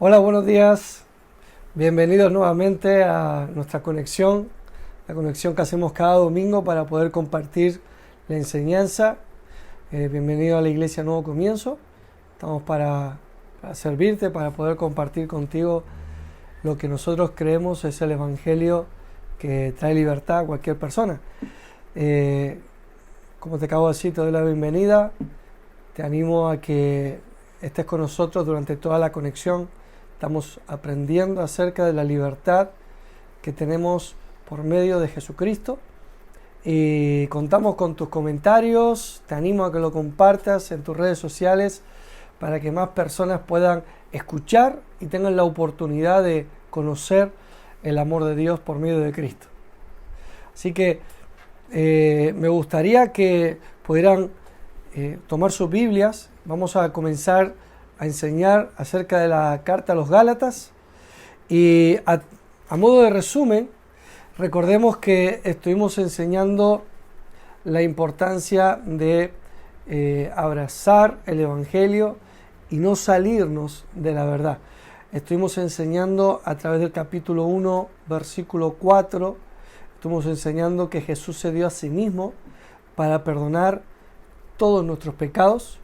Hola, buenos días. Bienvenidos nuevamente a nuestra conexión, la conexión que hacemos cada domingo para poder compartir la enseñanza. Bienvenido a la Iglesia Nuevo Comienzo. Estamos para servirte, para poder compartir contigo lo que nosotros creemos es el Evangelio que trae libertad a cualquier persona. Como te acabo de decir, te doy la bienvenida. Te animo a que estés con nosotros durante toda la conexión. Estamos aprendiendo acerca de la libertad que tenemos por medio de Jesucristo y contamos con tus comentarios. Te animo a que lo compartas en tus redes sociales para que más personas puedan escuchar y tengan la oportunidad de conocer el amor de Dios por medio de Cristo. Así que me gustaría que pudieran tomar sus Biblias. Vamos a comenzar a enseñar acerca de la carta a los Gálatas y a modo de resumen, recordemos que estuvimos enseñando la importancia de abrazar el Evangelio y no salirnos de la verdad. Estuvimos enseñando a través del capítulo 1, versículo 4, estuvimos enseñando que Jesús se dio a sí mismo para perdonar todos nuestros pecados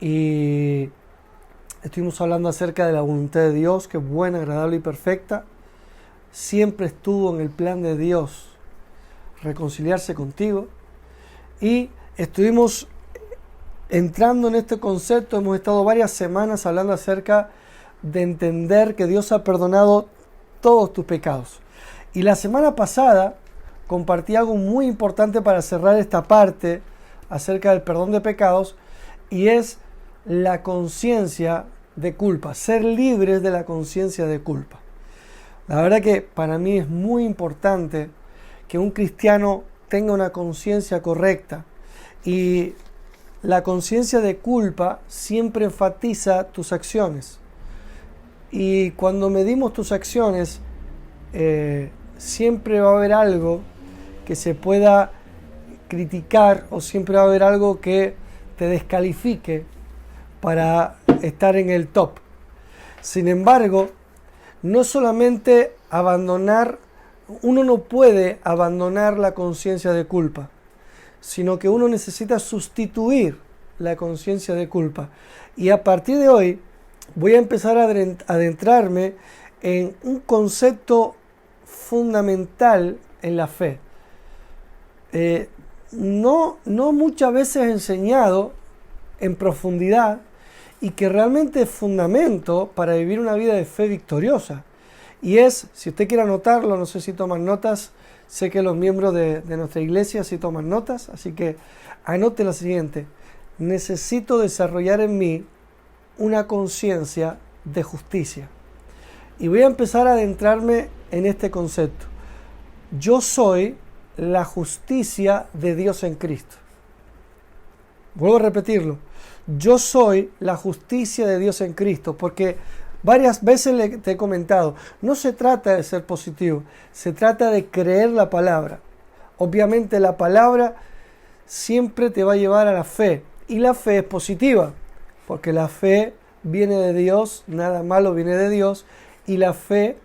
y estuvimos hablando acerca de la voluntad de Dios, que es buena, agradable y perfecta. Siempre estuvo en el plan de Dios reconciliarse contigo. Y estuvimos entrando en este concepto, hemos estado varias semanas hablando acerca de entender que Dios ha perdonado todos tus pecados. Y la semana pasada compartí algo muy importante para cerrar esta parte acerca del perdón de pecados, y es la conciencia de culpa, ser libres de la conciencia de culpa. La verdad que para mí es muy importante que un cristiano tenga una conciencia correcta, y la conciencia de culpa siempre enfatiza tus acciones. Y cuando medimos tus acciones, siempre va a haber algo que se pueda criticar o siempre va a haber algo que te descalifique para estar en el top. Sin embargo, no solamente uno no puede abandonar la conciencia de culpa, sino que uno necesita sustituir la conciencia de culpa. Y a partir de hoy voy a empezar a adentrarme en un concepto fundamental en la fe. No muchas veces enseñado en profundidad y que realmente es fundamento para vivir una vida de fe victoriosa. Y es, si usted quiere anotarlo, no sé si toman notas, sé que los miembros de nuestra iglesia sí toman notas, así que anote lo siguiente: necesito desarrollar en mí una conciencia de justicia. Y voy a empezar a adentrarme en este concepto. Yo soy la justicia de Dios en Cristo. Vuelvo a repetirlo. Yo soy la justicia de Dios en Cristo, porque varias veces te he comentado, no se trata de ser positivo, se trata de creer la palabra. Obviamente la palabra siempre te va a llevar a la fe, y la fe es positiva, porque la fe viene de Dios, nada malo viene de Dios, y la fe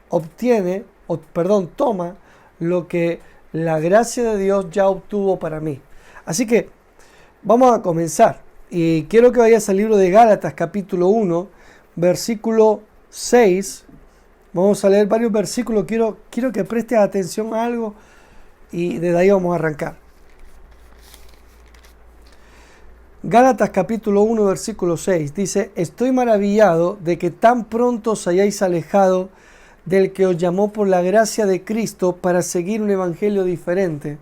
toma lo que la gracia de Dios ya obtuvo para mí. Así que vamos a comenzar. Y quiero que vayas al libro de Gálatas, capítulo 1, versículo 6. Vamos a leer varios versículos. Quiero que prestes atención a algo y desde ahí vamos a arrancar. Gálatas, capítulo 1, versículo 6. Dice: estoy maravillado de que tan pronto os hayáis alejado del que os llamó por la gracia de Cristo para seguir un evangelio diferente.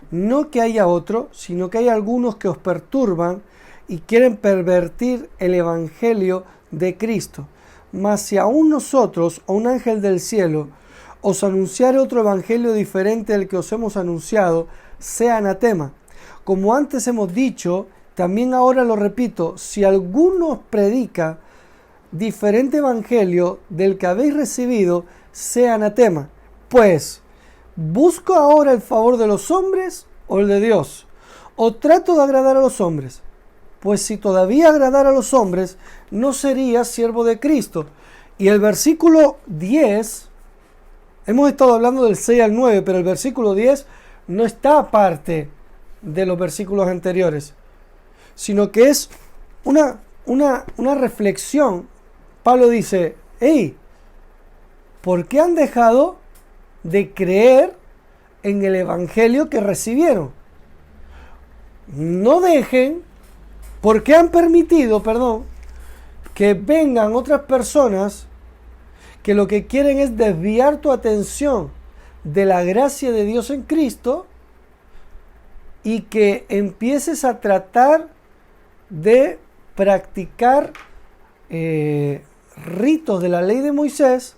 No que haya otro, sino que hay algunos que os perturban y quieren pervertir el evangelio de Cristo. Mas si aún nosotros o un ángel del cielo os anunciare otro evangelio diferente del que os hemos anunciado, sea anatema. Como antes hemos dicho, también ahora lo repito: si alguno os predica diferente evangelio del que habéis recibido, sea anatema. Pues, ¿busco ahora el favor de los hombres o el de Dios? ¿O trato de agradar a los hombres? Pues si todavía agradara a los hombres, no sería siervo de Cristo. Y el versículo 10, hemos estado hablando del 6 al 9, pero el versículo 10 no está aparte de los versículos anteriores, sino que es una reflexión. Pablo dice, hey, ¿por qué han dejado de creer en el evangelio que recibieron? No dejen, ¿por qué han permitido, que vengan otras personas que lo que quieren es desviar tu atención de la gracia de Dios en Cristo y que empieces a tratar de practicar ritos de la ley de Moisés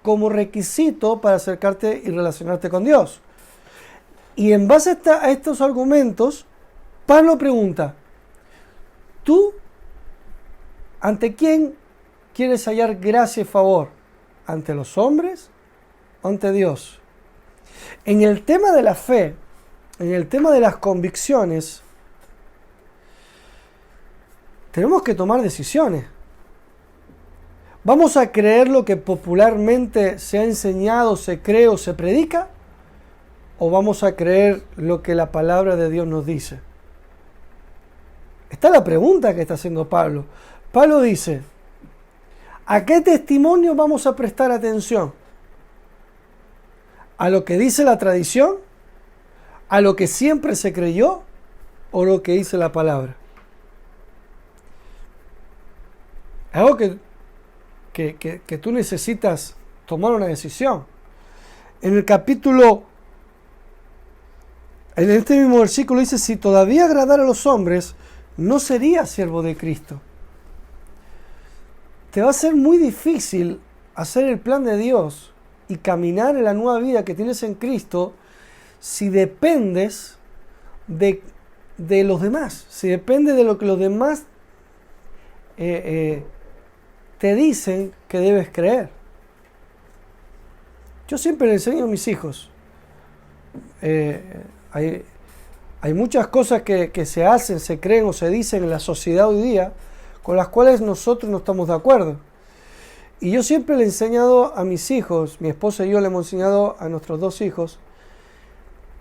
como requisito para acercarte y relacionarte con Dios? Y en base a estos argumentos, Pablo pregunta, ¿tú ante quién quieres hallar gracia y favor? ¿Ante los hombres o ante Dios? En el tema de la fe, en el tema de las convicciones, tenemos que tomar decisiones. ¿Vamos a creer lo que popularmente se ha enseñado, se cree o se predica? ¿O vamos a creer lo que la palabra de Dios nos dice? Esta es la pregunta que está haciendo Pablo. Pablo dice, ¿a qué testimonio vamos a prestar atención? ¿A lo que dice la tradición? ¿A lo que siempre se creyó? ¿O lo que dice la palabra? Es algo que tú necesitas tomar una decisión. En este mismo versículo dice, si todavía agradara a los hombres, no sería siervo de Cristo. Te va a ser muy difícil hacer el plan de Dios y caminar en la nueva vida que tienes en Cristo si dependes de los demás, si depende de lo que los demás te dicen que debes creer. Yo siempre le enseño a mis hijos, hay muchas cosas que se hacen, se creen o se dicen en la sociedad hoy día con las cuales nosotros no estamos de acuerdo. Y yo siempre le he enseñado a mis hijos, mi esposa y yo le hemos enseñado a nuestros 2 hijos,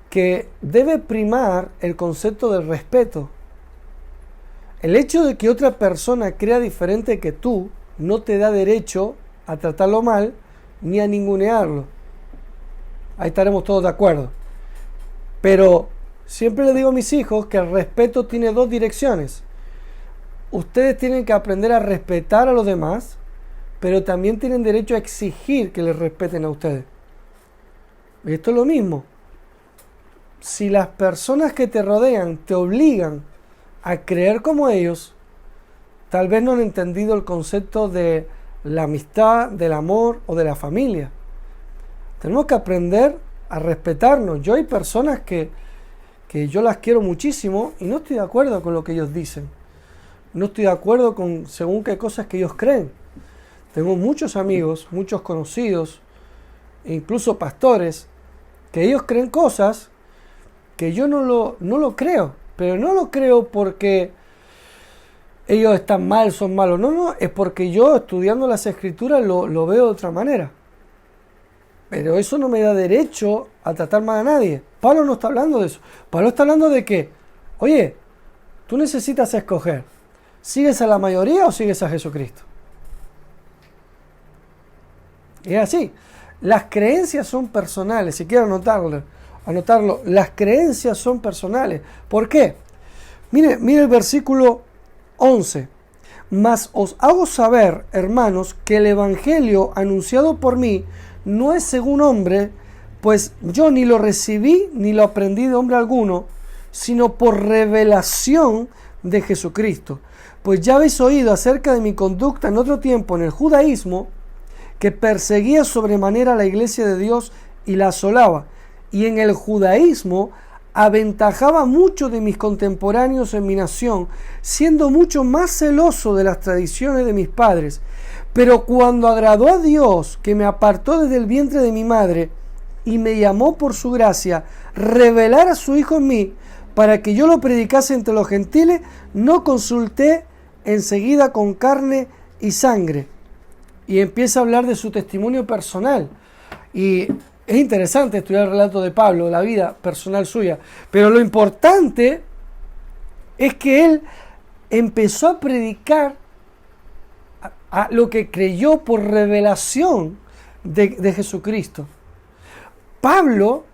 que debe primar el concepto del respeto. El hecho de que otra persona crea diferente que tú no te da derecho a tratarlo mal ni a ningunearlo. Ahí estaremos todos de acuerdo. Pero siempre le digo a mis hijos que el respeto tiene 2 direcciones. Ustedes tienen que aprender a respetar a los demás, pero también tienen derecho a exigir que les respeten a ustedes. Y esto es lo mismo. Si las personas que te rodean te obligan a creer como ellos, tal vez no han entendido el concepto de la amistad, del amor o de la familia. Tenemos que aprender a respetarnos. Yo hay personas que yo las quiero muchísimo y no estoy de acuerdo con lo que ellos dicen. No estoy de acuerdo con según qué cosas que ellos creen. Tengo muchos amigos, muchos conocidos, e incluso pastores, que ellos creen cosas que yo no lo creo. Pero no lo creo porque ellos están mal, son malos. No, es porque yo estudiando las Escrituras lo veo de otra manera. Pero eso no me da derecho a tratar mal a nadie. Pablo no está hablando de eso. Pablo está hablando de que, oye, tú necesitas escoger. ¿Sigues a la mayoría o sigues a Jesucristo? Y es así. Las creencias son personales. Si quiero anotarlo. Las creencias son personales. ¿Por qué? Mire el versículo 11. Mas os hago saber, hermanos, que el evangelio anunciado por mí no es según hombre, pues yo ni lo recibí ni lo aprendí de hombre alguno, sino por revelación de Jesucristo. Pues ya habéis oído acerca de mi conducta en otro tiempo en el judaísmo, que perseguía sobremanera a la iglesia de Dios y la asolaba, y en el judaísmo aventajaba mucho de mis contemporáneos en mi nación, siendo mucho más celoso de las tradiciones de mis padres. Pero cuando agradó a Dios, que me apartó desde el vientre de mi madre y me llamó por su gracia, revelar a su Hijo en mí, para que yo lo predicase entre los gentiles, no consulté enseguida con carne y sangre. y empieza a hablar de su testimonio personal. Y es interesante estudiar el relato de Pablo, la vida personal suya. Pero lo importante es que él empezó a predicar a lo que creyó por revelación de Jesucristo. Pablo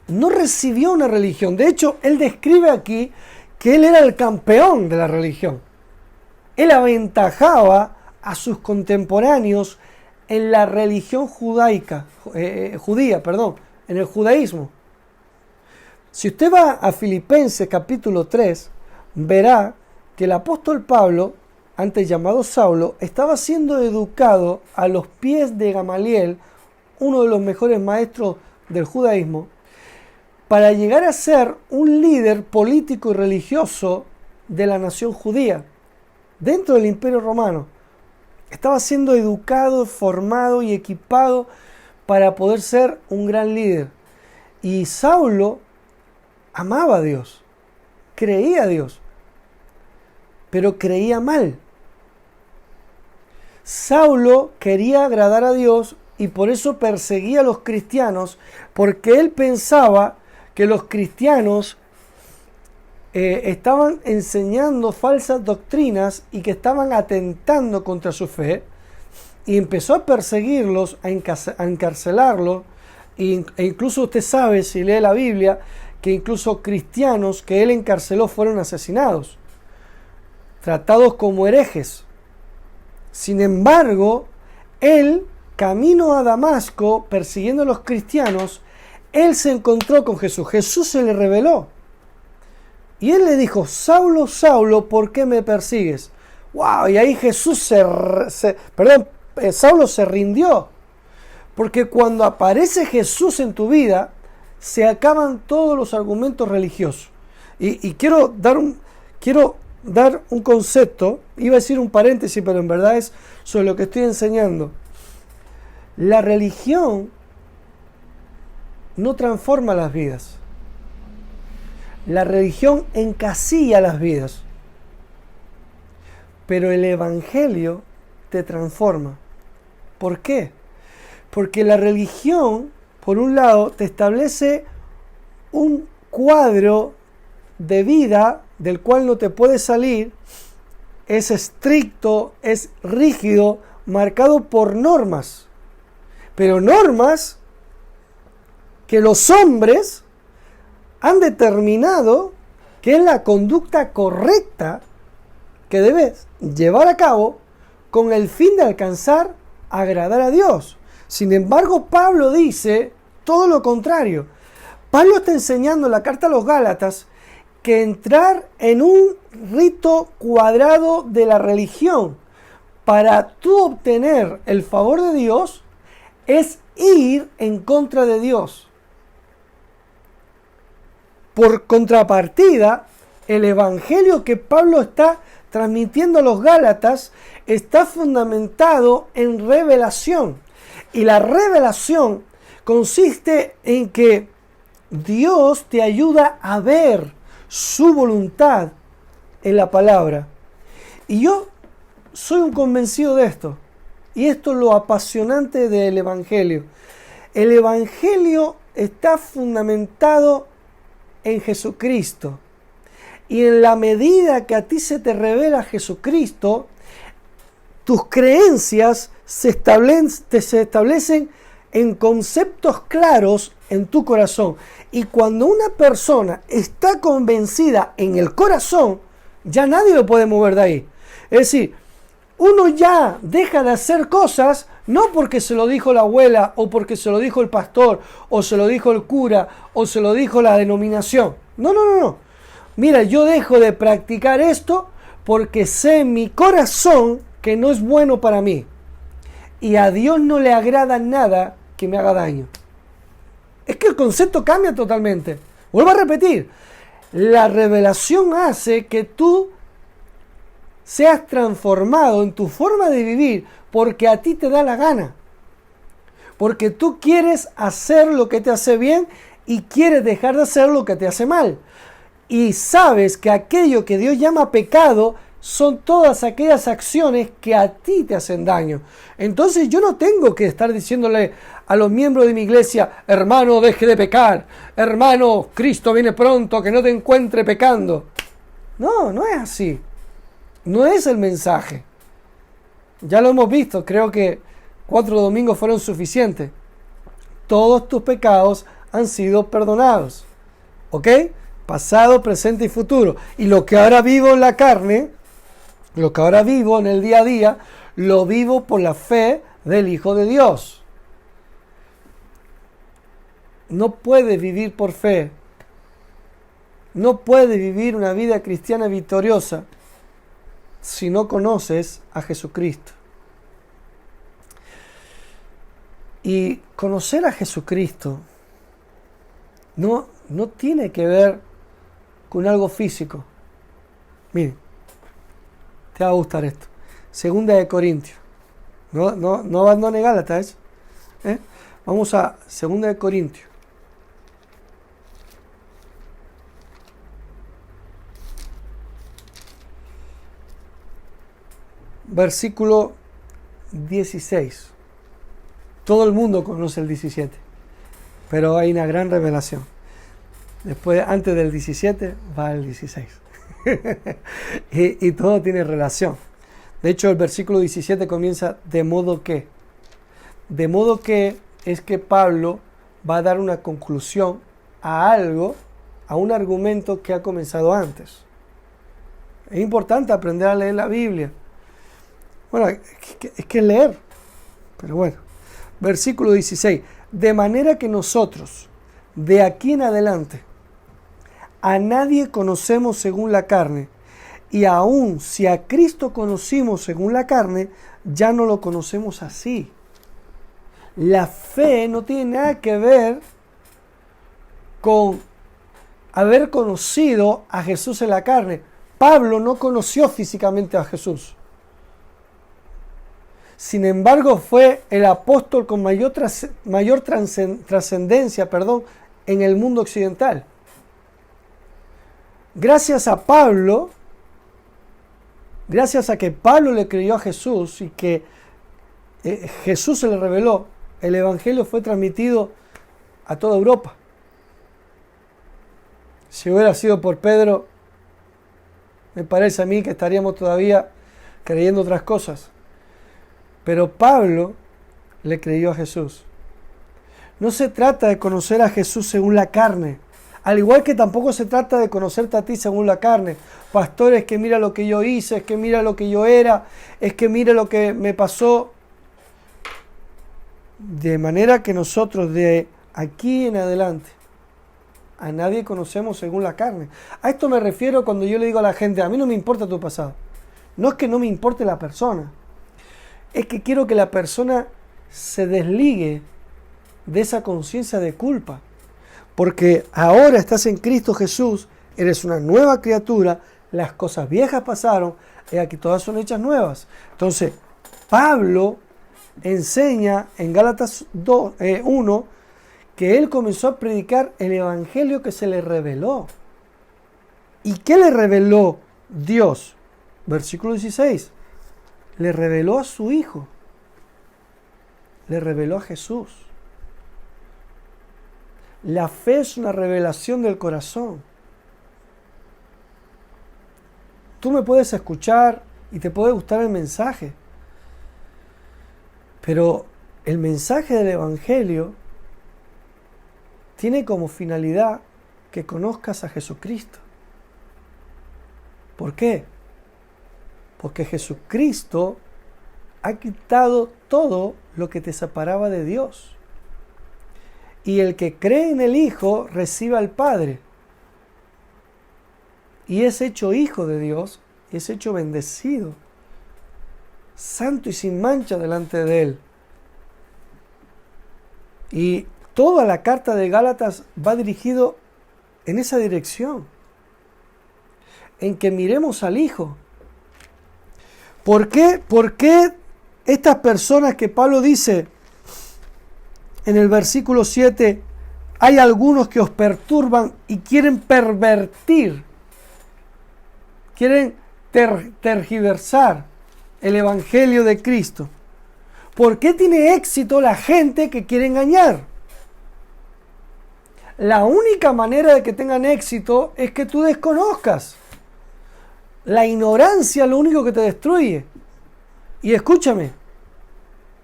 no recibió una religión. De hecho, él describe aquí que él era el campeón de la religión. Él aventajaba a sus contemporáneos en la religión judía, en el judaísmo. Si usted va a Filipenses capítulo 3, verá que el apóstol Pablo, antes llamado Saulo, estaba siendo educado a los pies de Gamaliel, uno de los mejores maestros del judaísmo, para llegar a ser un líder político y religioso de la nación judía, dentro del Imperio Romano. Estaba siendo educado, formado y equipado para poder ser un gran líder. Y Saulo amaba a Dios, creía a Dios, pero creía mal. Saulo quería agradar a Dios y por eso perseguía a los cristianos, porque él pensaba que los cristianos estaban enseñando falsas doctrinas y que estaban atentando contra su fe, y empezó a perseguirlos, a encarcelarlos, e incluso usted sabe, si lee la Biblia, que incluso cristianos que él encarceló fueron asesinados, tratados como herejes. Sin embargo, él, camino a Damasco, persiguiendo a los cristianos, él se encontró con Jesús. Jesús se le reveló. Y él le dijo: Saulo, Saulo, ¿por qué me persigues? ¡Wow! Y ahí Saulo se rindió. Porque cuando aparece Jesús en tu vida, se acaban todos los argumentos religiosos. Y quiero dar un concepto, iba a decir un paréntesis, pero en verdad es sobre lo que estoy enseñando. La religión no transforma las vidas. La religión encasilla las vidas. Pero el Evangelio te transforma. ¿Por qué? Porque la religión, por un lado, te establece un cuadro de vida del cual no te puedes salir. Es estricto, es rígido, marcado por normas. Pero normas que los hombres han determinado que es la conducta correcta que debes llevar a cabo con el fin de alcanzar agradar a Dios. Sin embargo, Pablo dice todo lo contrario. Pablo está enseñando en la carta a los Gálatas que entrar en un rito cuadrado de la religión para tú obtener el favor de Dios es ir en contra de Dios. Por contrapartida, el evangelio que Pablo está transmitiendo a los Gálatas está fundamentado en revelación. Y la revelación consiste en que Dios te ayuda a ver su voluntad en la palabra. Y yo soy un convencido de esto. Y esto es lo apasionante del evangelio. El evangelio está fundamentado en Jesucristo. Y en la medida que a ti se te revela Jesucristo, tus creencias se establecen en conceptos claros en tu corazón. Y cuando una persona está convencida en el corazón, ya nadie lo puede mover de ahí. Es decir, uno ya deja de hacer cosas no porque se lo dijo la abuela, o porque se lo dijo el pastor, o se lo dijo el cura, o se lo dijo la denominación. No. Mira, yo dejo de practicar esto porque sé en mi corazón que no es bueno para mí. Y a Dios no le agrada nada que me haga daño. Es que el concepto cambia totalmente. Vuelvo a repetir. La revelación hace que tú seas transformado en tu forma de vivir porque a ti te da la gana. Porque tú quieres hacer lo que te hace bien y quieres dejar de hacer lo que te hace mal. Y sabes que aquello que Dios llama pecado son todas aquellas acciones que a ti te hacen daño. Entonces yo no tengo que estar diciéndole a los miembros de mi iglesia, hermano, deje de pecar, hermano, Cristo viene pronto, que no te encuentre pecando. No, no es así. No es el mensaje. Ya lo hemos visto, creo que 4 domingos fueron suficientes. Todos tus pecados han sido perdonados. ¿Ok? Pasado, presente y futuro. Y lo que ahora vivo en la carne, lo que ahora vivo en el día a día, lo vivo por la fe del Hijo de Dios. No puedes vivir por fe. No puedes vivir una vida cristiana victoriosa si no conoces a Jesucristo. Y conocer a Jesucristo no tiene que ver con algo físico. Miren, te va a gustar esto. Segunda de Corintios. No abandone Gálatas. Vamos a Segunda de Corintios. Versículo 16. Todo el mundo conoce el 17, pero hay una gran revelación. Después, antes del 17, va el 16. y todo tiene relación. De hecho, el versículo 17 comienza de modo que. De modo que es que Pablo va a dar una conclusión a algo, a un argumento que ha comenzado antes. Es importante aprender a leer la Biblia. Bueno, es que leer. Pero bueno. Versículo 16. De manera que nosotros, de aquí en adelante, a nadie conocemos según la carne. Y aun si a Cristo conocimos según la carne, ya no lo conocemos así. La fe no tiene nada que ver con haber conocido a Jesús en la carne. Pablo no conoció físicamente a Jesús. Sin embargo, fue el apóstol con mayor trascendencia, en el mundo occidental. Gracias a Pablo, gracias a que Pablo le creyó a Jesús y que Jesús se le reveló, el evangelio fue transmitido a toda Europa. Si hubiera sido por Pedro, me parece a mí que estaríamos todavía creyendo otras cosas. Pero Pablo le creyó a Jesús. No se trata de conocer a Jesús según la carne. Al igual que tampoco se trata de conocerte a ti según la carne. Pastor, es que mira lo que yo hice, es que mira lo que yo era, es que mira lo que me pasó. De manera que nosotros de aquí en adelante a nadie conocemos según la carne. A esto me refiero cuando yo le digo a la gente, a mí no me importa tu pasado. No es que no me importe la persona. Es que quiero que la persona se desligue de esa conciencia de culpa. Porque ahora estás en Cristo Jesús, eres una nueva criatura, las cosas viejas pasaron y aquí todas son hechas nuevas. Entonces, Pablo enseña en Gálatas 1 que él comenzó a predicar el evangelio que se le reveló. ¿Y qué le reveló Dios? Versículo 16. Le reveló a su Hijo. Le reveló a Jesús. La fe es una revelación del corazón. Tú me puedes escuchar y te puede gustar el mensaje. Pero el mensaje del Evangelio tiene como finalidad que conozcas a Jesucristo. ¿Por qué? Porque Jesucristo ha quitado todo lo que te separaba de Dios. Y el que cree en el Hijo recibe al Padre. Y es hecho hijo de Dios, y es hecho bendecido, santo y sin mancha delante de Él. Y toda la carta de Gálatas va dirigido en esa dirección, en que miremos al Hijo. ¿Por qué estas personas que Pablo dice en el versículo 7, hay algunos que os perturban y quieren pervertir, quieren tergiversar el Evangelio de Cristo? ¿Por qué tiene éxito la gente que quiere engañar? La única manera de que tengan éxito es que tú desconozcas. La ignorancia es lo único que te destruye. Y escúchame,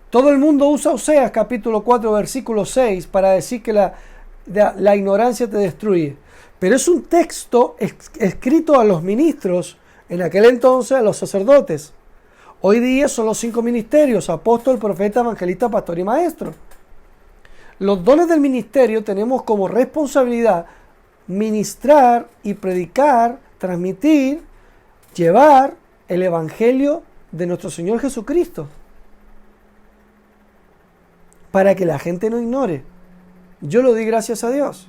todo el mundo usa Oseas capítulo 4 versículo 6 para decir que la ignorancia te destruye. Pero es un texto escrito a los ministros, en aquel entonces a los sacerdotes. Hoy día son los 5 ministerios: apóstol, profeta, evangelista, pastor y maestro. Los dones del ministerio tenemos como responsabilidad ministrar y predicar, transmitir, llevar el Evangelio de nuestro Señor Jesucristo, para que la gente no ignore. Yo lo di gracias a Dios,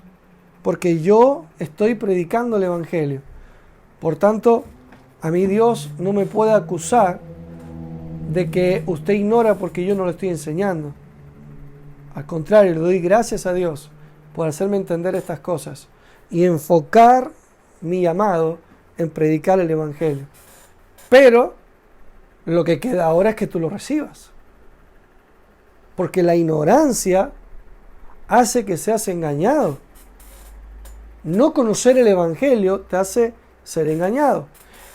porque yo estoy predicando el Evangelio. Por tanto, a mí Dios no me puede acusar de que usted ignora porque yo no lo estoy enseñando. Al contrario, le doy gracias a Dios por hacerme entender estas cosas y enfocar mi llamado en predicar el Evangelio. Pero lo que queda ahora es que tú lo recibas. Porque la ignorancia hace que seas engañado. No conocer el Evangelio te hace ser engañado.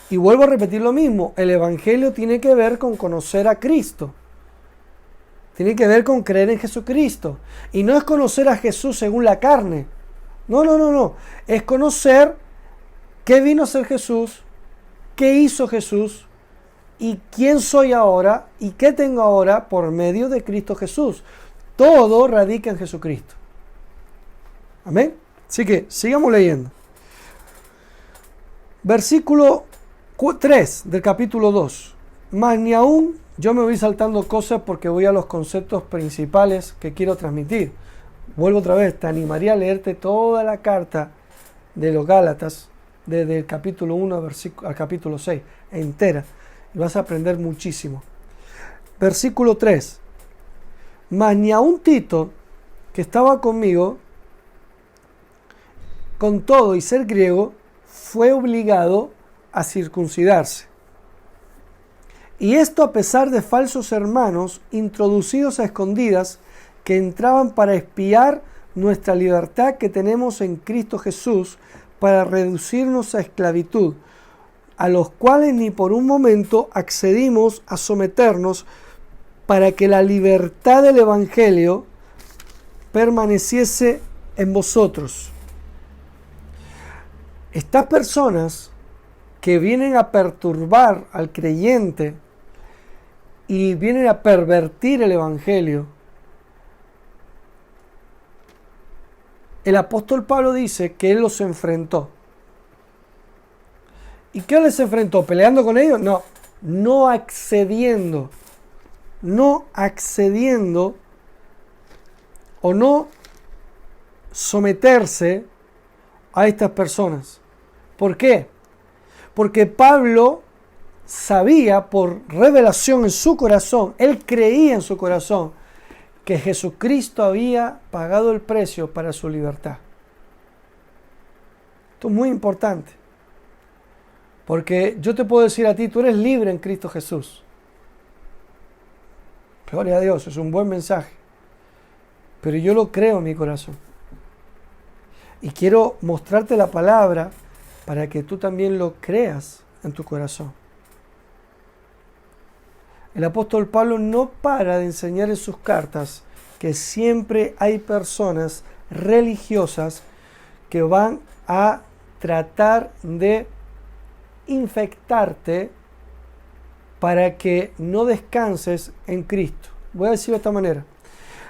Y vuelvo a repetir lo mismo, el Evangelio tiene que ver con conocer a Cristo. Tiene que ver con creer en Jesucristo. Y no es conocer a Jesús según la carne. No. Es conocer qué vino a ser Jesús, qué hizo Jesús y quién soy ahora y qué tengo ahora por medio de Cristo Jesús. Todo radica en Jesucristo. Amén. Así que sigamos leyendo. Versículo 3 del capítulo 2. Mas ni aún, yo me voy saltando cosas porque voy a los conceptos principales que quiero transmitir. Vuelvo otra vez, te animaría a leerte toda la carta de los Gálatas, desde el capítulo 1 al capítulo 6, entera, y vas a aprender muchísimo. Versículo 3. Mas ni aun Tito, que estaba conmigo, con todo y ser griego, fue obligado a circuncidarse. Y esto a pesar de falsos hermanos introducidos a escondidas que entraban para espiar nuestra libertad que tenemos en Cristo Jesús para reducirnos a esclavitud, a los cuales ni por un momento accedimos a someternos para que la libertad del Evangelio permaneciese en vosotros. Estas personas que vienen a perturbar al creyente y vienen a pervertir el Evangelio, el apóstol Pablo dice que él los enfrentó. ¿Y qué les enfrentó? ¿Peleando con ellos? No accediendo o no someterse a estas personas. ¿Por qué? Porque Pablo sabía por revelación en su corazón, él creía en su corazón que Jesucristo había pagado el precio para su libertad. Esto es muy importante, porque yo te puedo decir a ti, tú eres libre en Cristo Jesús. Gloria a Dios, es un buen mensaje, pero yo lo creo en mi corazón. Y quiero mostrarte la palabra para que tú también lo creas en tu corazón. El apóstol Pablo no para de enseñar en sus cartas que siempre hay personas religiosas que van a tratar de infectarte para que no descanses en Cristo. Voy a decirlo de esta manera.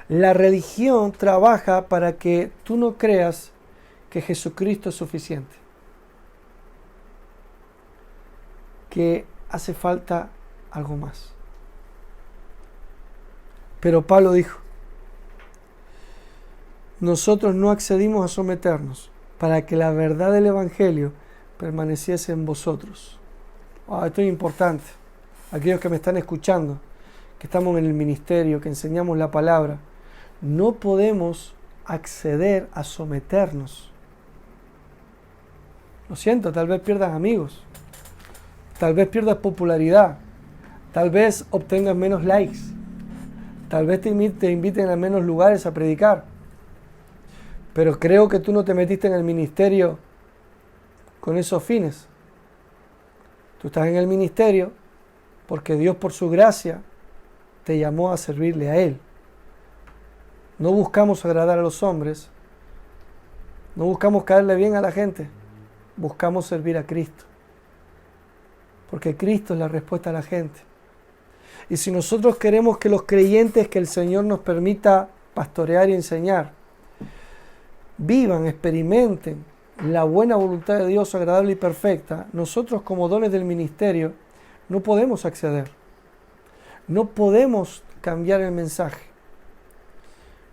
La religión trabaja para que tú no creas que Jesucristo es suficiente, que hace falta algo más. Pero Pablo dijo, nosotros no accedimos a someternos para que la verdad del Evangelio permaneciese en vosotros. Esto es importante. Aquellos que me están escuchando, que estamos en el ministerio, que enseñamos la palabra, no podemos acceder a someternos. Lo siento, tal vez pierdas amigos, tal vez pierdas popularidad, tal vez obtengas menos likes, tal vez te inviten a menos lugares a predicar. Pero creo que tú no te metiste en el ministerio con esos fines. Tú estás en el ministerio porque Dios, por su gracia, te llamó a servirle a Él. No buscamos agradar a los hombres, no buscamos caerle bien a la gente, buscamos servir a Cristo. Porque Cristo es la respuesta a la gente. Y si nosotros queremos que los creyentes que el Señor nos permita pastorear y enseñar, vivan, experimenten la buena voluntad de Dios agradable y perfecta, nosotros como dones del ministerio no podemos acceder. No podemos cambiar el mensaje.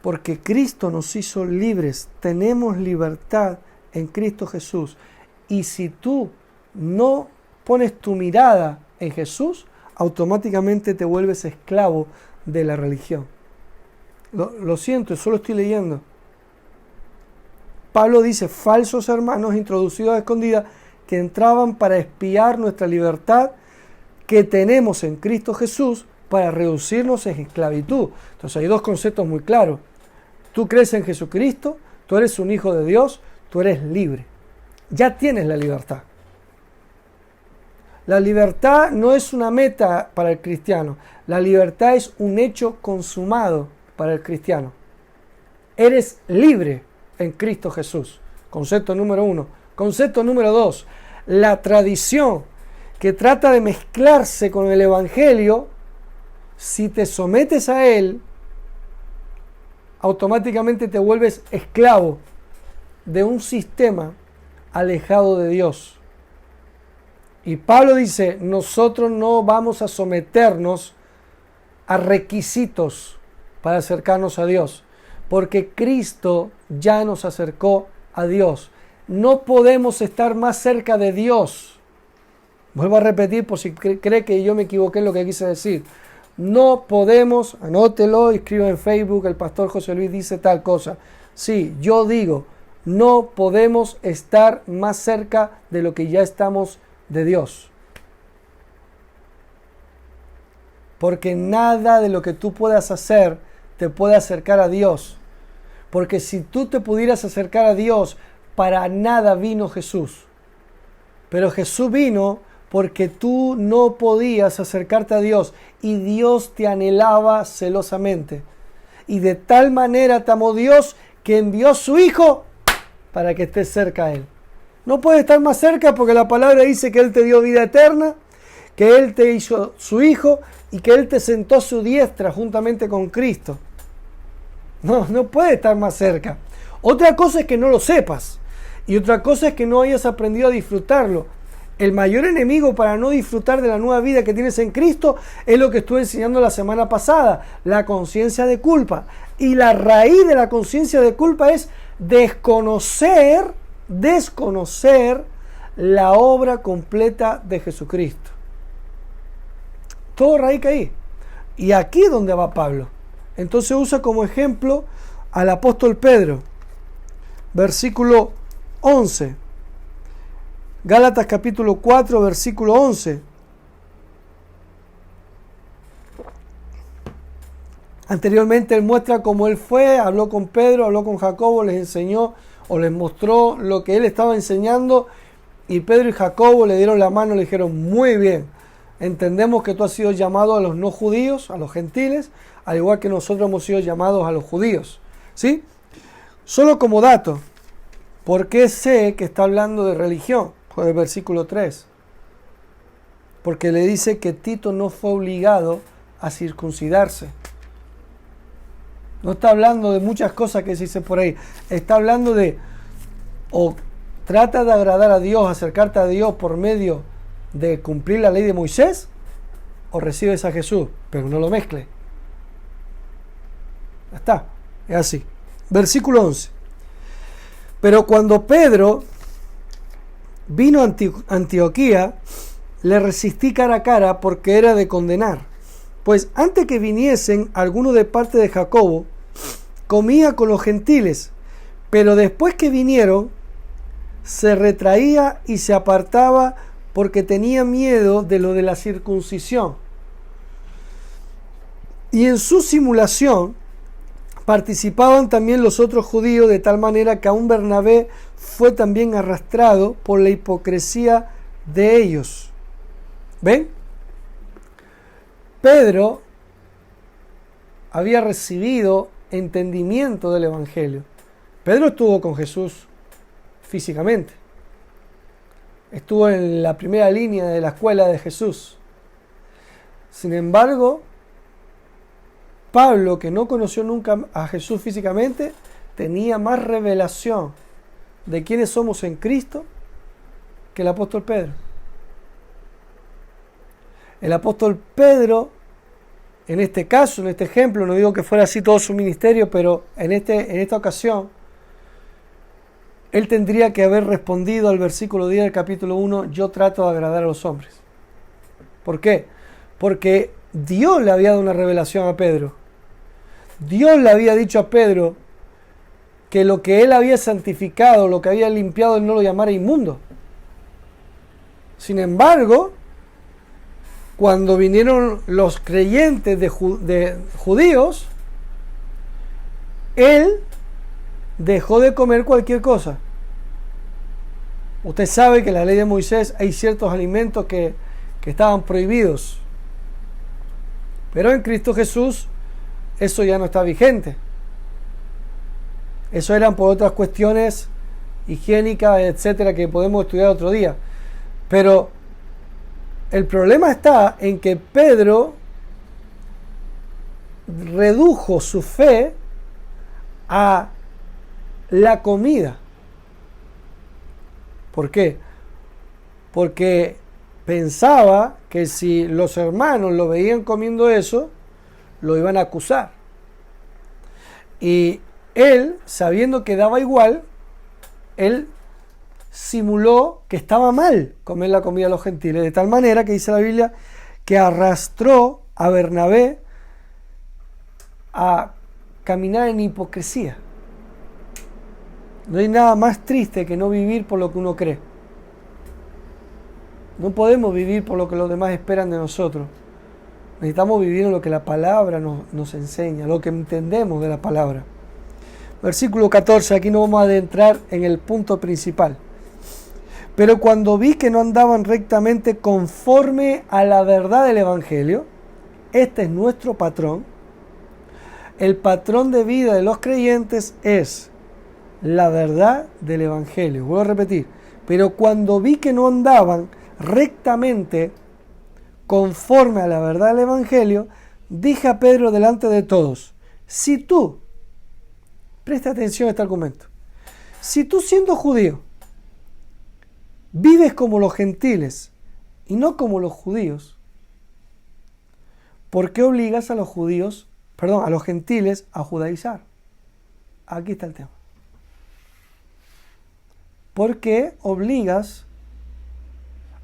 Porque Cristo nos hizo libres. Tenemos libertad en Cristo Jesús. Y si tú no pones tu mirada en Jesús, automáticamente te vuelves esclavo de la religión. Lo siento, solo estoy leyendo. Pablo dice, falsos hermanos introducidos a escondidas que entraban para espiar nuestra libertad que tenemos en Cristo Jesús para reducirnos en esclavitud. Entonces hay dos conceptos muy claros. Tú crees en Jesucristo, tú eres un hijo de Dios, tú eres libre. Ya tienes la libertad. La libertad no es una meta para el cristiano. La libertad es un hecho consumado para el cristiano. Eres libre en Cristo Jesús. Concepto número 1. Concepto número 2. La tradición que trata de mezclarse con el Evangelio, si te sometes a él, automáticamente te vuelves esclavo de un sistema alejado de Dios. Y Pablo dice, nosotros no vamos a someternos a requisitos para acercarnos a Dios, porque Cristo ya nos acercó a Dios. No podemos estar más cerca de Dios. Vuelvo a repetir por si cree que yo me equivoqué en lo que quise decir. No podemos, anótelo, escriba en Facebook, el pastor José Luis dice tal cosa. Sí, yo digo, no podemos estar más cerca de lo que ya estamos de Dios. Porque nada de lo que tú puedas hacer te puede acercar a Dios. Porque si tú te pudieras acercar a Dios, para nada vino Jesús. Pero Jesús vino porque tú no podías acercarte a Dios y Dios te anhelaba celosamente. Y de tal manera te amó Dios que envió a su Hijo para que estés cerca a Él. No puedes estar más cerca porque la palabra dice que Él te dio vida eterna, que Él te hizo su Hijo y que Él te sentó a su diestra juntamente con Cristo. No puedes estar más cerca. Otra cosa es que no lo sepas y otra cosa es que no hayas aprendido a disfrutarlo. El mayor enemigo para no disfrutar de la nueva vida que tienes en Cristo es lo que estuve enseñando la semana pasada, la conciencia de culpa. Y la raíz de la conciencia de culpa es desconocer la obra completa de Jesucristo. Todo radica ahí. Y aquí es donde va Pablo. Entonces usa como ejemplo al apóstol Pedro. Versículo 11. Gálatas capítulo 4, versículo 11. Anteriormente él muestra cómo él fue, habló con Pedro, habló con Jacobo, les enseñó o les mostró lo que él estaba enseñando y Pedro y Jacobo le dieron la mano y le dijeron, muy bien, entendemos que tú has sido llamado a los no judíos, a los gentiles, al igual que nosotros hemos sido llamados a los judíos. ¿Sí? Solo como dato, ¿por qué sé que está hablando de religión? Pues el versículo 3. Porque le dice que Tito no fue obligado a circuncidarse. No está hablando de muchas cosas que se dice por ahí. Está hablando de o trata de agradar a Dios, acercarte a Dios por medio de cumplir la ley de Moisés, o recibes a Jesús, pero no lo mezcle. Ya está, es así. Versículo 11. Pero cuando Pedro vino a Antioquía, le resistí cara a cara porque era de condenar. Pues antes que viniesen algunos de parte de Jacobo, comía con los gentiles, pero después que vinieron, se retraía y se apartaba porque tenía miedo de lo de la circuncisión. Y en su simulación participaban también los otros judíos, de tal manera que aún Bernabé fue también arrastrado por la hipocresía de ellos. ¿Ven? Pedro había recibido entendimiento del Evangelio. Pedro estuvo con Jesús físicamente. Estuvo en la primera línea de la escuela de Jesús. Sin embargo, Pablo, que no conoció nunca a Jesús físicamente, tenía más revelación de quiénes somos en Cristo que el apóstol Pedro. El apóstol Pedro, en este caso, en este ejemplo, no digo que fuera así todo su ministerio, pero en esta ocasión, él tendría que haber respondido al versículo 10 del capítulo 1, yo trato de agradar a los hombres. ¿Por qué? Porque Dios le había dado una revelación a Pedro. Dios le había dicho a Pedro que lo que él había santificado, lo que había limpiado, él no lo llamara inmundo. Sin embargo, cuando vinieron los creyentes de judíos, él dejó de comer cualquier cosa. Usted sabe que en la ley de Moisés hay ciertos alimentos que estaban prohibidos. Pero en Cristo Jesús eso ya no está vigente. Eso eran por otras cuestiones higiénicas, etcétera, que podemos estudiar otro día. Pero el problema está en que Pedro redujo su fe a la comida. ¿Por qué? Porque pensaba que si los hermanos lo veían comiendo eso, lo iban a acusar. Y él, sabiendo que daba igual, él simuló que estaba mal comer la comida de los gentiles, de tal manera que dice la Biblia que arrastró a Bernabé a caminar en hipocresía. No hay nada más triste que no vivir por lo que uno cree. No podemos vivir por lo que los demás esperan de nosotros. Necesitamos vivir en lo que la palabra nos enseña, lo que entendemos de la palabra. Versículo 14, aquí nos vamos a adentrar en el punto principal. Pero cuando vi que no andaban rectamente conforme a la verdad del Evangelio, este es nuestro patrón. El patrón de vida de los creyentes es la verdad del Evangelio. Vuelvo a repetir. Pero cuando vi que no andaban rectamente conforme a la verdad del Evangelio, dije a Pedro delante de todos, si tú, presta atención a este argumento, si tú siendo judío, vives como los gentiles y no como los judíos, ¿por qué obligas a los gentiles a judaizar? Aquí está el tema. ¿Por qué obligas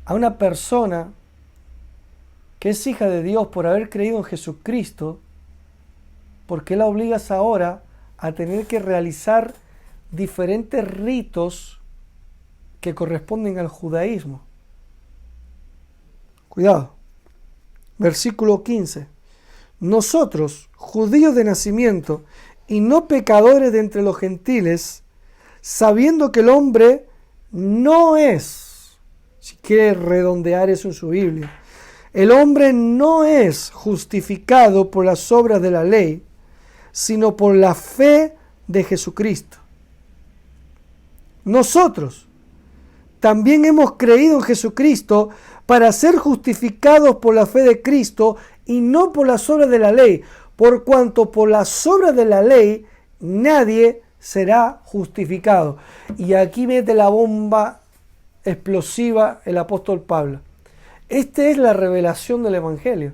a una persona que es hija de Dios por haber creído en Jesucristo, por qué la obligas ahora a tener que realizar diferentes ritos que corresponden al judaísmo? Cuidado. Versículo 15. Nosotros, judíos de nacimiento y no pecadores de entre los gentiles, sabiendo que el hombre no es, si quiere redondear eso en su Biblia, el hombre no es justificado por las obras de la ley, sino por la fe de Jesucristo. Nosotros también hemos creído en Jesucristo para ser justificados por la fe de Cristo y no por las obras de la ley, por cuanto por las obras de la ley nadie será justificado. Y aquí mete la bomba explosiva el apóstol Pablo. Esta es la revelación del Evangelio.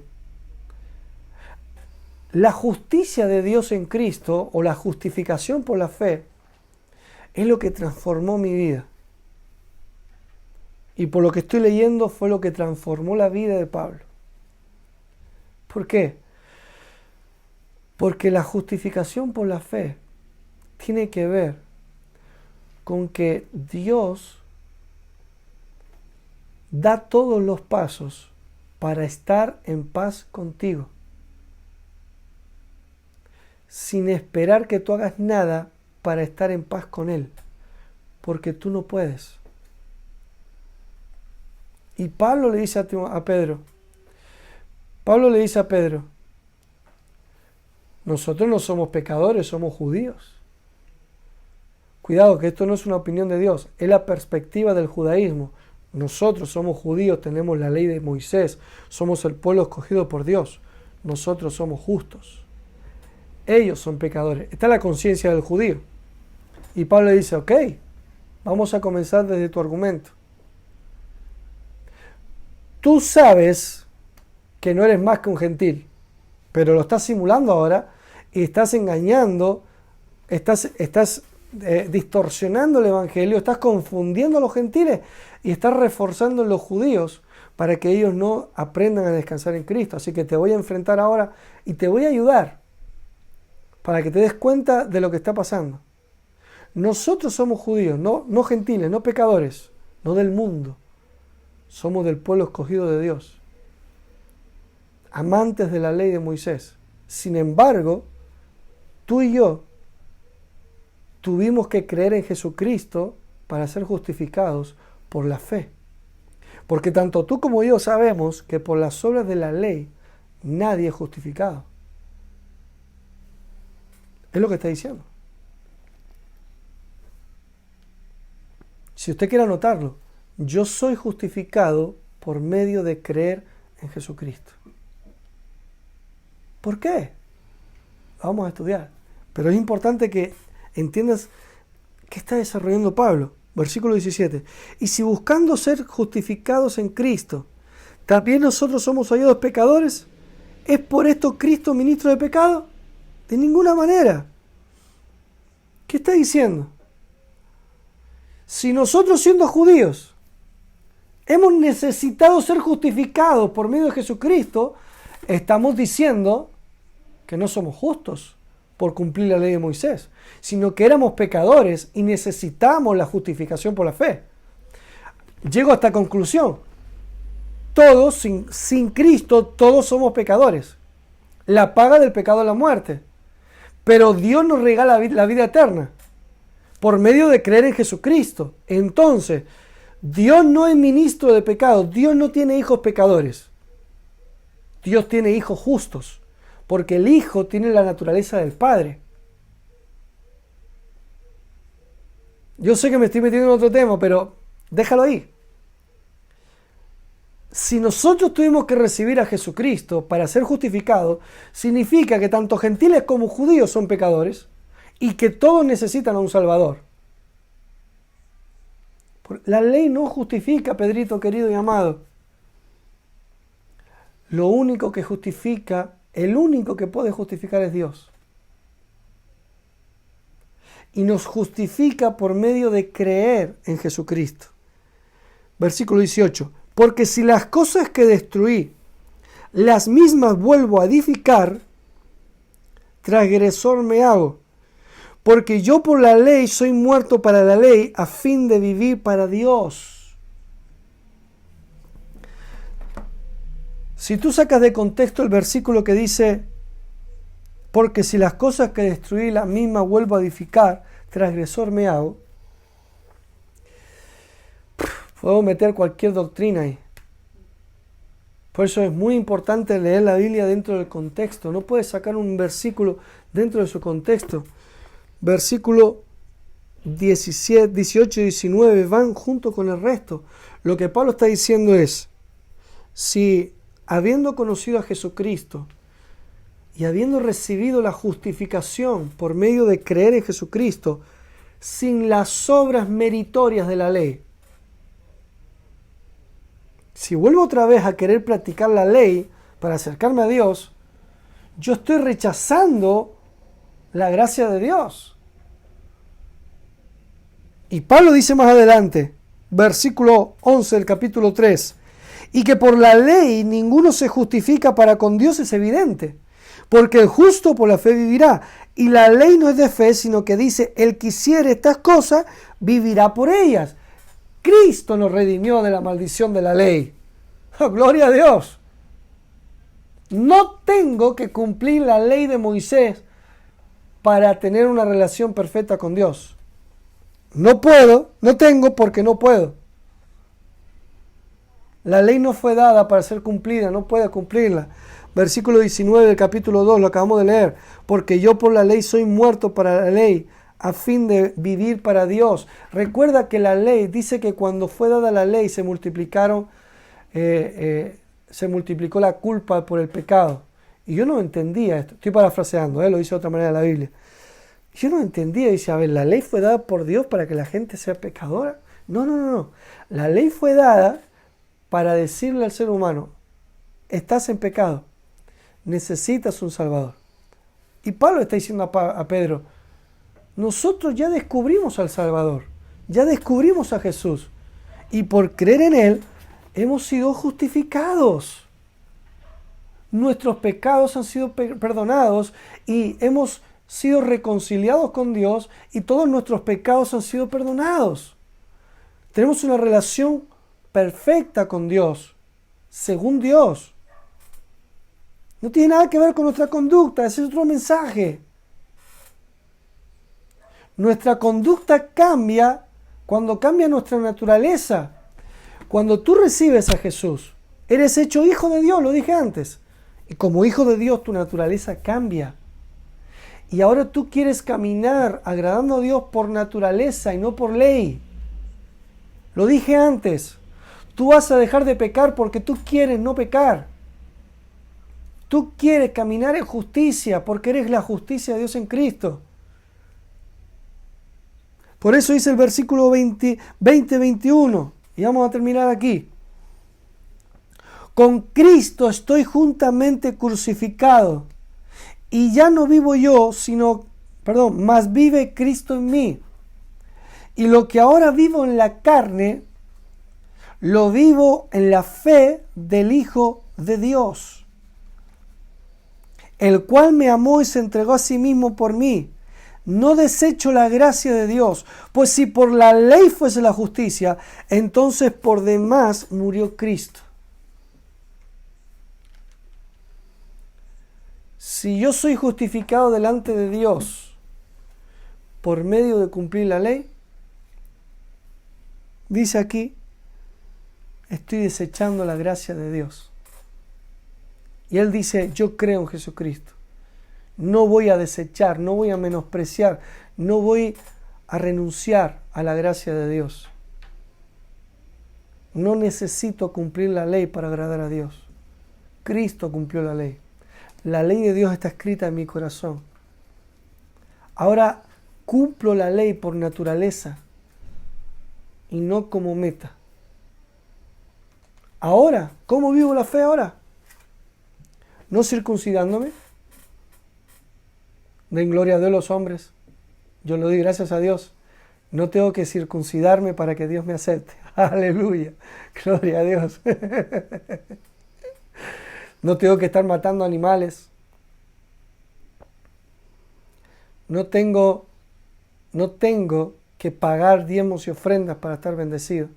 La justicia de Dios en Cristo, o la justificación por la fe, es lo que transformó mi vida. Y por lo que estoy leyendo fue lo que transformó la vida de Pablo. ¿Por qué? Porque la justificación por la fe tiene que ver con que Dios da todos los pasos para estar en paz contigo, sin esperar que tú hagas nada para estar en paz con Él, porque tú no puedes. Y Pablo le dice a Pedro, nosotros no somos pecadores, somos judíos. Cuidado, que esto no es una opinión de Dios, es la perspectiva del judaísmo. Nosotros somos judíos, tenemos la ley de Moisés, somos el pueblo escogido por Dios. Nosotros somos justos. Ellos son pecadores. Esta es la conciencia del judío. Y Pablo le dice, ok, vamos a comenzar desde tu argumento. Tú sabes que no eres más que un gentil, pero lo estás simulando ahora y estás engañando, estás distorsionando el evangelio, estás confundiendo a los gentiles y estás reforzando en los judíos para que ellos no aprendan a descansar en Cristo. Así que te voy a enfrentar ahora y te voy a ayudar para que te des cuenta de lo que está pasando. Nosotros somos judíos, no gentiles, no pecadores, no del mundo. Somos del pueblo escogido de Dios, amantes de la ley de Moisés. Sin embargo, tú y yo tuvimos que creer en Jesucristo para ser justificados por la fe. Porque tanto tú como yo sabemos que por las obras de la ley nadie es justificado. Es lo que está diciendo. Si usted quiere anotarlo, yo soy justificado por medio de creer en Jesucristo. ¿Por qué? Vamos a estudiar. Pero es importante que entiendas qué está desarrollando Pablo. Versículo 17. Y si buscando ser justificados en Cristo, también nosotros somos hallados pecadores, ¿es por esto Cristo ministro de pecado? De ninguna manera. ¿Qué está diciendo? Si nosotros siendo judíos hemos necesitado ser justificados por medio de Jesucristo, estamos diciendo que no somos justos por cumplir la ley de Moisés, sino que éramos pecadores y necesitamos la justificación por la fe. Llego a esta conclusión. Todos, sin Cristo, todos somos pecadores. La paga del pecado es la muerte. Pero Dios nos regala la vida eterna por medio de creer en Jesucristo. Entonces, Dios no es ministro de pecado. Dios no tiene hijos pecadores. Dios tiene hijos justos, porque el Hijo tiene la naturaleza del Padre. Yo sé que me estoy metiendo en otro tema, pero déjalo ahí. Si nosotros tuvimos que recibir a Jesucristo para ser justificados, significa que tanto gentiles como judíos son pecadores y que todos necesitan a un Salvador. La ley no justifica, Pedrito querido y amado. Lo único que justifica, el único que puede justificar es Dios. Y nos justifica por medio de creer en Jesucristo. Versículo 18. Porque si las cosas que destruí, las mismas vuelvo a edificar, transgresor me hago. Porque yo por la ley soy muerto para la ley, a fin de vivir para Dios. Si tú sacas de contexto el versículo que dice, porque si las cosas que destruí, las mismas vuelvo a edificar, transgresor me hago, puedo meter cualquier doctrina ahí. Por eso es muy importante leer la Biblia dentro del contexto. No puedes sacar un versículo dentro de su contexto. Versículo 17, 18 y 19 van junto con el resto. Lo que Pablo está diciendo es, si habiendo conocido a Jesucristo y habiendo recibido la justificación por medio de creer en Jesucristo, sin las obras meritorias de la ley, si vuelvo otra vez a querer practicar la ley para acercarme a Dios, yo estoy rechazando la gracia de Dios. Y Pablo dice más adelante, versículo 11 del capítulo 3, y que por la ley ninguno se justifica para con Dios es evidente, porque el justo por la fe vivirá. Y la ley no es de fe, sino que dice, el que hiciere estas cosas, vivirá por ellas. Cristo nos redimió de la maldición de la ley. ¡Oh, gloria a Dios! No tengo que cumplir la ley de Moisés para tener una relación perfecta con Dios. No puedo, no tengo porque no puedo. La ley no fue dada para ser cumplida, no puedo cumplirla. Versículo 19 del capítulo 2, lo acabamos de leer. Porque yo por la ley soy muerto para la ley, a fin de vivir para Dios. Recuerda que la ley dice que cuando fue dada la ley se multiplicó la culpa por el pecado. Y yo no entendía esto. Estoy parafraseando, lo dice de otra manera la Biblia. Yo no entendía, dice, a ver, ¿la ley fue dada por Dios para que la gente sea pecadora? No. La ley fue dada para decirle al ser humano, estás en pecado, necesitas un Salvador. Y Pablo está diciendo a Pedro, nosotros ya descubrimos al Salvador, ya descubrimos a Jesús, y por creer en Él hemos sido justificados. Nuestros pecados han sido perdonados y hemos sido reconciliados con Dios y todos nuestros pecados han sido perdonados. Tenemos una relación perfecta con Dios, según Dios. No tiene nada que ver con nuestra conducta, ese es otro mensaje. Nuestra conducta cambia cuando cambia nuestra naturaleza. Cuando tú recibes a Jesús, eres hecho hijo de Dios, lo dije antes. Y como hijo de Dios, tu naturaleza cambia. Y ahora tú quieres caminar agradando a Dios por naturaleza y no por ley. Lo dije antes. Tú vas a dejar de pecar porque tú quieres no pecar. Tú quieres caminar en justicia porque eres la justicia de Dios en Cristo. Por eso dice el versículo 20-21. Y vamos a terminar aquí. Con Cristo estoy juntamente crucificado. Y ya no vivo yo, más vive Cristo en mí. Y lo que ahora vivo en la carne, lo vivo en la fe del Hijo de Dios, el cual me amó y se entregó a sí mismo por mí. No desecho la gracia de Dios, pues si por la ley fuese la justicia, entonces por demás murió Cristo. Si yo soy justificado delante de Dios por medio de cumplir la ley, dice aquí, estoy desechando la gracia de Dios. Y Él dice, yo creo en Jesucristo. No voy a desechar, no voy a menospreciar, no voy a renunciar a la gracia de Dios. No necesito cumplir la ley para agradar a Dios. Cristo cumplió la ley. La ley de Dios está escrita en mi corazón. Ahora cumplo la ley por naturaleza y no como meta. Ahora, ¿cómo vivo la fe ahora? No circuncidándome. Den gloria a Dios los hombres. Yo lo doy gracias a Dios. No tengo que circuncidarme para que Dios me acepte. Aleluya. Gloria a Dios. No tengo que estar matando animales. No tengo que pagar diezmos y ofrendas para estar bendecido.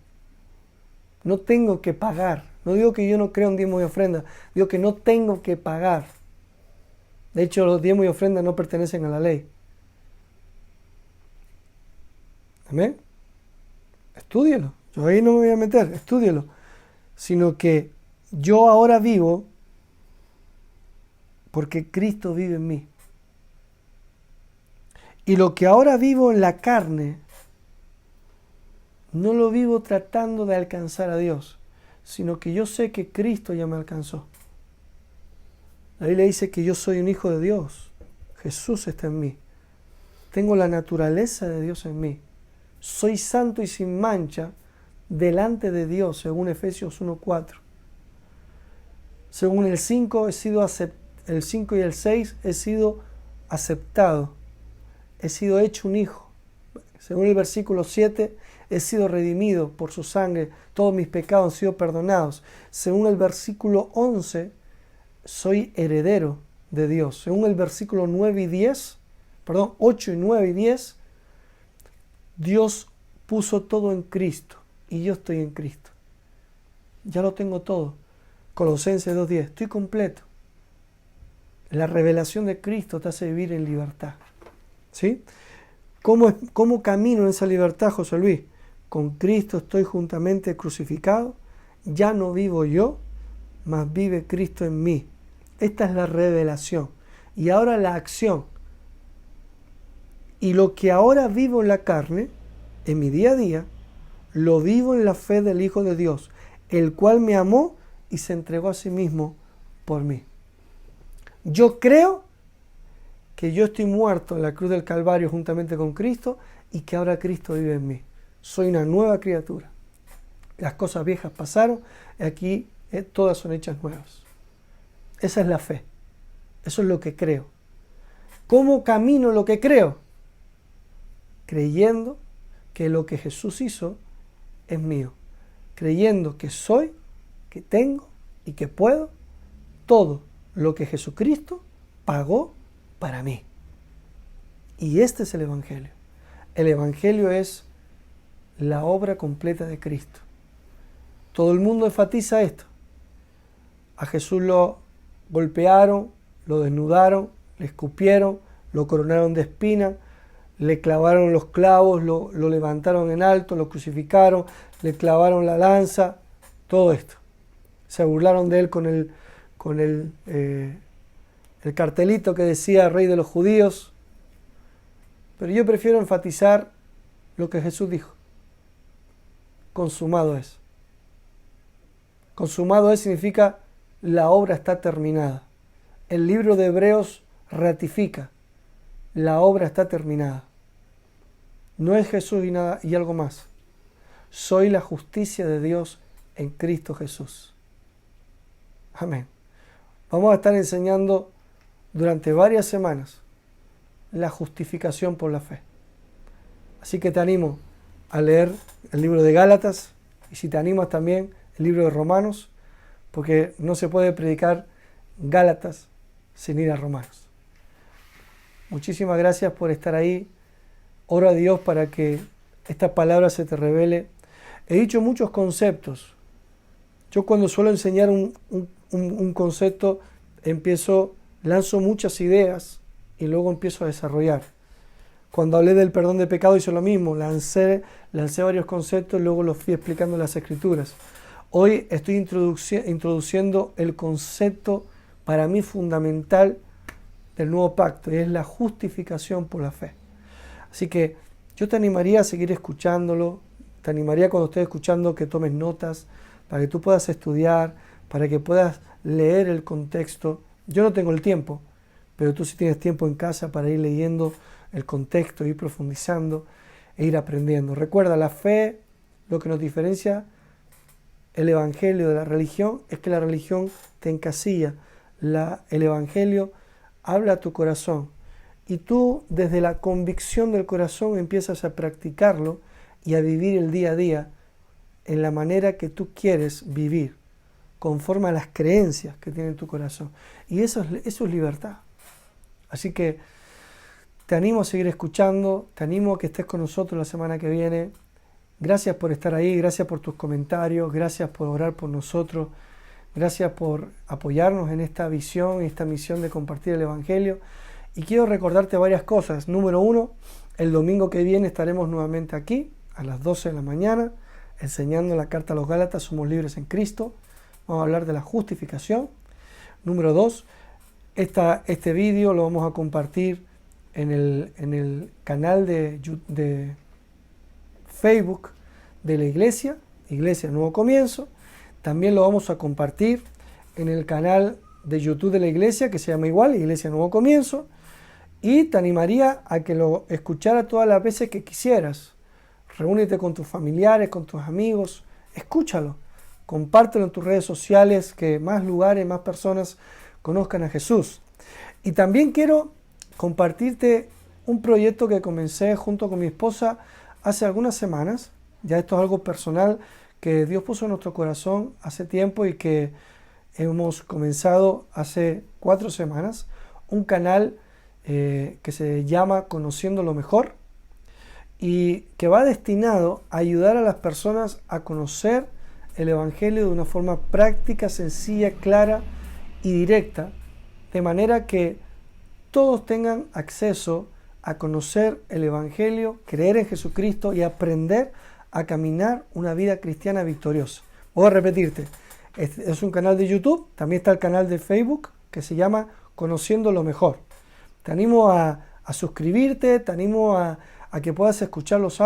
No tengo que pagar. No digo que yo no creo en diezmos y ofrendas. Digo que no tengo que pagar. De hecho, los diezmos y ofrendas no pertenecen a la ley. Amén. Estúdielo. Yo ahí no me voy a meter. Estúdielo. Sino que yo ahora vivo porque Cristo vive en mí. Y lo que ahora vivo en la carne, no lo vivo tratando de alcanzar a Dios, sino que yo sé que Cristo ya me alcanzó. La Biblia dice que yo soy un hijo de Dios. Jesús está en mí. Tengo la naturaleza de Dios en mí. Soy santo y sin mancha delante de Dios, según Efesios 1:4. Según el 5 el 5 y el 6 he sido aceptado. He sido hecho un hijo. Según el versículo 7, he sido redimido por su sangre. Todos mis pecados han sido perdonados. Según el versículo 11, soy heredero de Dios. Según el versículo 8 y 9 y 10, Dios puso todo en Cristo. y yo estoy en Cristo. Ya lo tengo todo. Colosenses 2:10, estoy completo. La revelación de Cristo te hace vivir en libertad. ¿Sí? ¿Cómo camino en esa libertad, José Luis? Con Cristo estoy juntamente crucificado, ya no vivo yo, mas vive Cristo en mí. Esta es la revelación. Y ahora la acción. Y lo que ahora vivo en la carne, en mi día a día, lo vivo en la fe del Hijo de Dios, el cual me amó y se entregó a sí mismo por mí. Yo creo que yo estoy muerto en la cruz del Calvario juntamente con Cristo y que ahora Cristo vive en mí. Soy una nueva criatura. Las cosas viejas pasaron y aquí todas son hechas nuevas. Esa es la fe. Eso es lo que creo. ¿Cómo camino lo que creo? Creyendo que lo que Jesús hizo es mío. Creyendo que soy, que tengo y que puedo todo lo que Jesucristo pagó para mí. Y este es el Evangelio. El Evangelio es la obra completa de Cristo. Todo el mundo enfatiza esto. A Jesús lo golpearon, lo desnudaron, le escupieron, lo coronaron de espinas, le clavaron los clavos, lo levantaron en alto, lo crucificaron, le clavaron la lanza, todo esto. Se burlaron de él con el cartelito que decía Rey de los Judíos. Pero yo prefiero enfatizar lo que Jesús dijo. Consumado es. Consumado es significa la obra está terminada. El libro de Hebreos ratifica, la obra está terminada. No es Jesús y algo más. Soy la justicia de Dios en Cristo Jesús. Amén. Vamos a estar enseñando durante varias semanas la justificación por la fe. Así que te animo a leer el libro de Gálatas y si te animas también el libro de Romanos, porque no se puede predicar Gálatas sin ir a Romanos. Muchísimas gracias por estar ahí. Oro a Dios para que esta palabra se te revele. He dicho muchos conceptos. Yo cuando suelo enseñar un concepto, lanzo muchas ideas y luego empiezo a desarrollar. Cuando hablé del perdón de pecado hice lo mismo, lancé varios conceptos y luego los fui explicando en las Escrituras. Hoy estoy introduciendo el concepto para mí fundamental del nuevo pacto y es la justificación por la fe. Así que yo te animaría a seguir escuchándolo, te animaría cuando estés escuchando que tomes notas para que tú puedas estudiar, para que puedas leer el contexto. Yo no tengo el tiempo, pero tú sí tienes tiempo en casa para ir leyendo el contexto, ir profundizando e ir aprendiendo. Recuerda, la fe, lo que nos diferencia el Evangelio de la religión es que la religión te encasilla. El Evangelio habla a tu corazón y tú desde la convicción del corazón empiezas a practicarlo y a vivir el día a día en la manera que tú quieres vivir, conforme a las creencias que tiene tu corazón. Y eso es libertad. Así que te animo a seguir escuchando, te animo a que estés con nosotros la semana que viene. Gracias por estar ahí, gracias por tus comentarios, gracias por orar por nosotros, gracias por apoyarnos en esta visión, en esta misión de compartir el Evangelio. Y quiero recordarte varias cosas. Número 1, el domingo que viene estaremos nuevamente aquí a las 12 de la mañana enseñando la carta a los Gálatas, somos libres en Cristo. Vamos a hablar de la justificación. Número 2, este vídeo lo vamos a compartir en el canal de Facebook de la Iglesia Nuevo Comienzo. También lo vamos a compartir en el canal de YouTube de la Iglesia, que se llama igual, Iglesia Nuevo Comienzo. Y te animaría a que lo escuchara todas las veces que quisieras. Reúnete con tus familiares, con tus amigos, escúchalo. Compártelo en tus redes sociales, que más lugares, más personas conozcan a Jesús. Y también quiero compartirte un proyecto que comencé junto con mi esposa hace algunas semanas. Ya esto es algo personal que Dios puso en nuestro corazón hace tiempo y que hemos comenzado hace 4 semanas. Un canal que se llama Conociendo lo Mejor. y que va destinado a ayudar a las personas a conocer el Evangelio de una forma práctica, sencilla, clara y directa, de manera que todos tengan acceso a conocer el Evangelio, creer en Jesucristo y aprender a caminar una vida cristiana victoriosa. Voy a repetirte, es un canal de YouTube, también está el canal de Facebook que se llama Conociendo lo Mejor. Te animo a suscribirte, te animo a que puedas escuchar los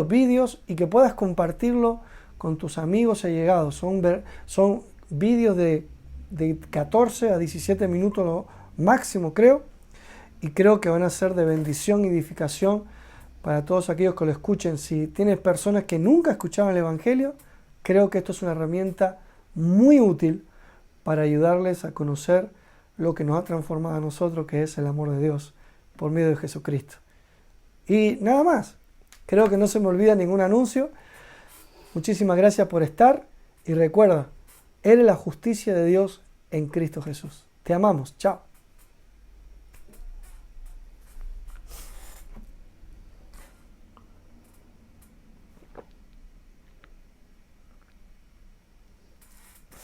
vídeos y que puedas compartirlo con tus amigos y allegados. Son vídeos de 14 a 17 minutos lo máximo, creo, y creo que van a ser de bendición y edificación para todos aquellos que lo escuchen. Si tienes personas que nunca escuchaban el Evangelio, creo que esto es una herramienta muy útil para ayudarles a conocer lo que nos ha transformado a nosotros, que es el amor de Dios por medio de Jesucristo. Y nada más, creo que no se me olvida ningún anuncio. Muchísimas gracias por estar y recuerda, eres la justicia de Dios en Cristo Jesús. Te amamos, chao.